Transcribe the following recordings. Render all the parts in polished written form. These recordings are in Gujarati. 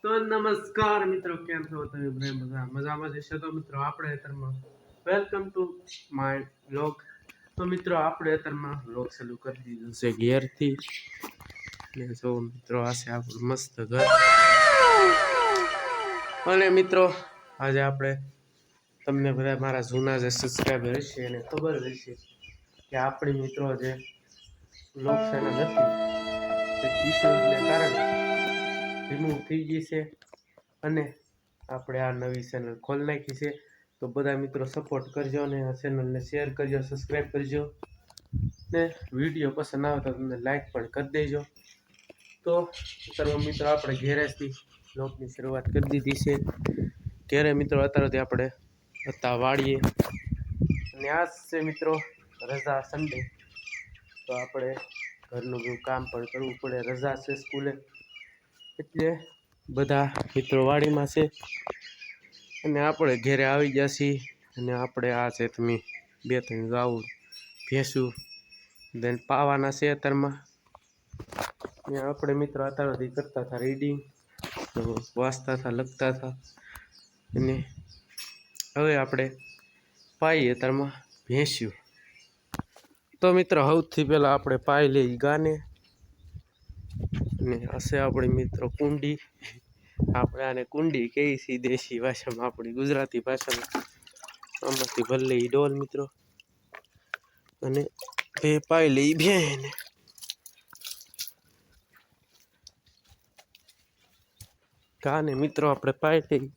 તો નમસ્કાર મિત્રો, કેમ છો તમે? મજામાં જશો તો મિત્રો આપણે અત્યારમાં વેલકમ ટુ માય વ્લોગ. તો મિત્રો આપણે અત્યારમાં વ્લોગ ચાલુ કરી દીધું છે ઘેરથી. ને જો મિત્રો આ છે આપણું મસ્ત ઘર. અને મિત્રો આજે આપણે તમને બધા મારા જૂના જે સબસ્ક્રાઈબર હશે એને ખબર હશે કે આપણી મિત્રો જે વ્લોગ ચેનલ હતી તે ઇશ્યુઝને કારણે રિમૂવ થઈ ગઈ છે અને આપણે આ નવી ચેનલ ખોલી નાખી છે. તો બધા મિત્રો સપોર્ટ કરજો અને આ ચેનલને શેર કરજો, સબસ્ક્રાઈબ કરજો ને વિડીયો પસંદ આવે તો તમને લાઈક પણ કરી દેજો. તો સર્વ મિત્રો આપણે ઘેરેથી વ્લોગની શરૂઆત કરી દીધી છે. ઘેરે મિત્રો અત્યારથી આપણે હતા વાળીએ અને આજ છે મિત્રો રજા સન્ડે, તો આપણે ઘરનું બધું કામ પણ કરવું પડે. રજા છે સ્કૂલે એટલે બધા મિત્રો વાડીમાં છે અને આપણે ઘેરે આવી ગયા છીએ. અને આપણે આ છે તમે 2-3 ગાઉ ભેંસું દેન પાવાના છે અત્યારમાં. ને આપણે મિત્રો અત્યારથી કરતા હતા રીડિંગ, તો વાંચતા હતા, લખતા હતા અને હવે આપણે પાઈએ અત્યારમાં ભેંસ્યું. તો મિત્રો સૌથી પહેલાં આપણે પાઈ લઈ ગાને અને હશે આપણી મિત્રો કુંડી. આપણે આને કુંડી કહીએ છીએ દેશી ભાષામાં, આપણી ગુજરાતી ભાષામાં આમાંથી ભલે એ ડોલ મિત્રો. અને બે પાઈ લઈ ભેને ગાને મિત્રો આપણે પાઈ લઈ.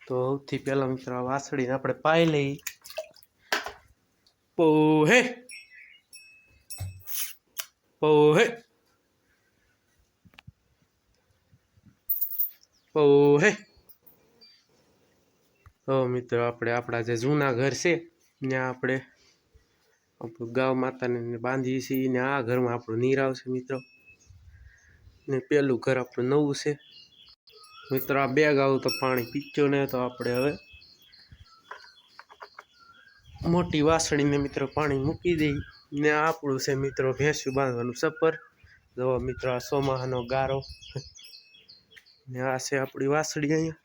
તો સૌથી પહેલા મિત્રો આ વાસળીને આપણે પાઈ લઈ. પોહે પોહે પોહે. તો મિત્રો આપણે આપણા જે જૂના ઘર છે ત્યાં આપણે આપણું ગાય માતાને બાંધીએ છીએ ને આ ઘરમાં આપણું નીરાવ છે મિત્રો. ને પેલું ઘર આપણું નવું છે મિત્રો. આ 2 ગાઉ તો પાણી પીચ્યો ને, તો આપણે હવે મોટી વાસળીને મિત્રો પાણી મૂકી દઈ. ને આપણું છે મિત્રો ભેંસું બાંધવાનું સપર. જો મિત્રો આ સોમાહાનો ગારો ને આ છે આપણી વાસળી. અહીંયા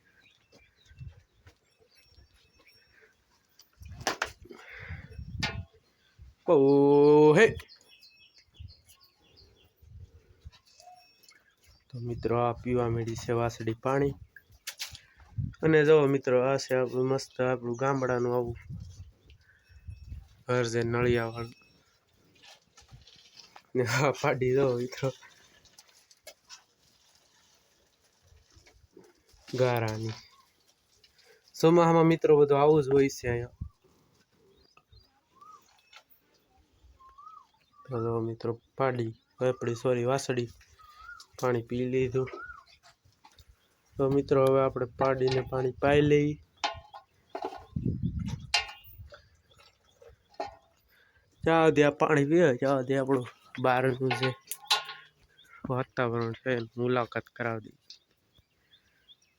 ઓહે. તો મિત્રો આ પીવા માંડી છે વાસળી પાણી. અને જો મિત્રો આ છે આપણું મસ્ત આપણું ગામડાનું આવું ઘર છે નળિયાવાળું. ને આ પાડી દો મિત્રો ગારાની. ચોમાસામાં મિત્રો બધું આવું જ હોય છે અહીંયા. તો મિત્રો પાડી આપણી સોરી વાસળી પાણી પી લીધું. તો મિત્રો હવે આપણે પાડીને પાણી પાઈ લઈ. જ્યાં સુધી આ પાણી પીવે ત્યાં સુધી આપણું બહારનું જે વાતાવરણ છે મુલાકાત કરાવી દઈએ.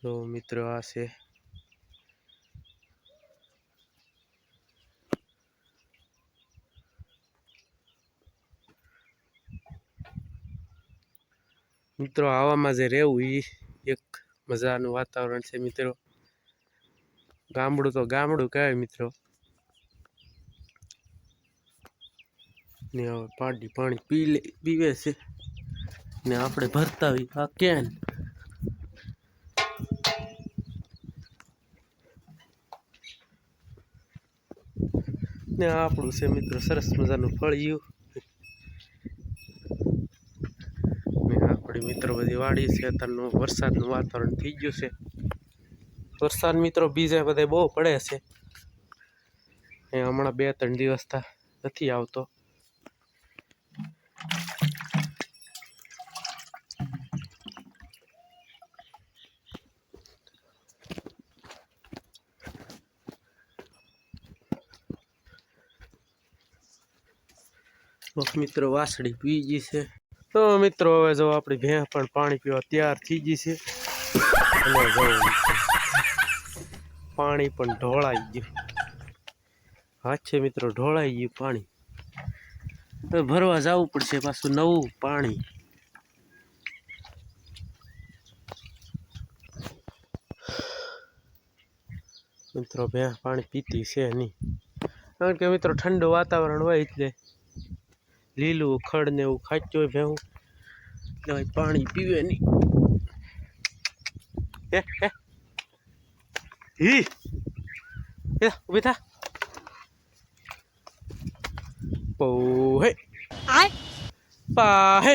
તો મિત્રો આ છે મિત્રો આવામાં જે રહેવું એ એક મજાનું વાતાવરણ છે મિત્રો. ગામડું તો ગામડું કહેવાય મિત્રો. ને હવે પાડી પાણી પીવે છે ને આપણે ભરતા હોય આ કેન. ને આપણું છે મિત્રો સરસ મજાનું ફળિયું. ને આપણી મિત્રો બધી વાડી છે. અત્યારનું વરસાદનું વાતાવરણ થઈ ગયું છે. વરસાદ મિત્રો બીજા બધે બહુ પડે છે. એ હમણાં 2-3 દિવસ નથી આવતો. મિત્રો વાસળી પી ગઈ છે. તો મિત્રો હવે જો આપણી ભેંસ પણ પાણી પીવા તૈયાર થઈ ગઈ છે. અને પાણી પણ ઢોળાઈ ગયું. હાથે મિત્રો ઢોળાઈ ગયું પાણી, તો ભરવા જવું પડશે પાછું નવું પાણી. મિત્રો ભેંસ પાણી પીતી છે નહીં, કારણ કે મિત્રો ઠંડુ વાતાવરણ હોય એટલે લીલું ખડ ને એવું ખાતું હોય ભેહું, એટલે પાણી પીવે નહીં. ઉભી થા. પોહે પાહે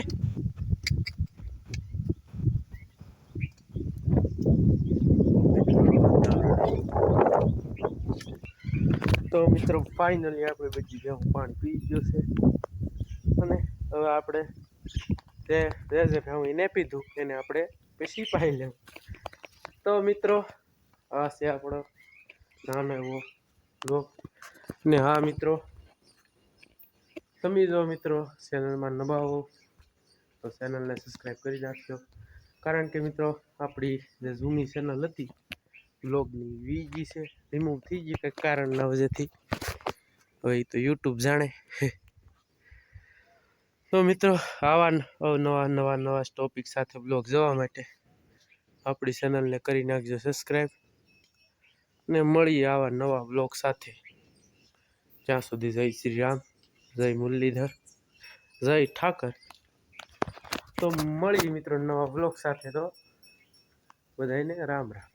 તો મિત્રો ફાઇનલી આપણે બધી ભેહું પાણી પી ગયું છે, અને હવે આપણે જે ભેહું એને પીધું એને આપણે પછી પાઈ લેવું. તો મિત્રો આ છે આપણો નાનો એવો બ્લોગ. ને હા મિત્રો, તમે જો મિત્રો ચેનલમાં નવા હો તો ચેનલને સબસ્ક્રાઈબ કરી નાખજો, કારણ કે મિત્રો આપણી જે જૂની ચેનલ હતી બ્લોગની વીજી છે, રિમૂવ થઈ ગઈ કંઈક કારણના વજહથી. હવે તો યુટ્યુબ જાણે. તો મિત્રો આવા નવા ટોપિક સાથે બ્લોગ જોવા માટે આપણી ચેનલને કરી નાખજો સબસ્ક્રાઈબ, ને મળીએ આવા નવા બ્લોગ સાથે. ત્યાં સુધી જય શ્રી રામ, જય મુરલીધર, જય ઠાકર. તો મળીએ મિત્રો નવા બ્લોગ સાથે. તો બધાને રામ રામ.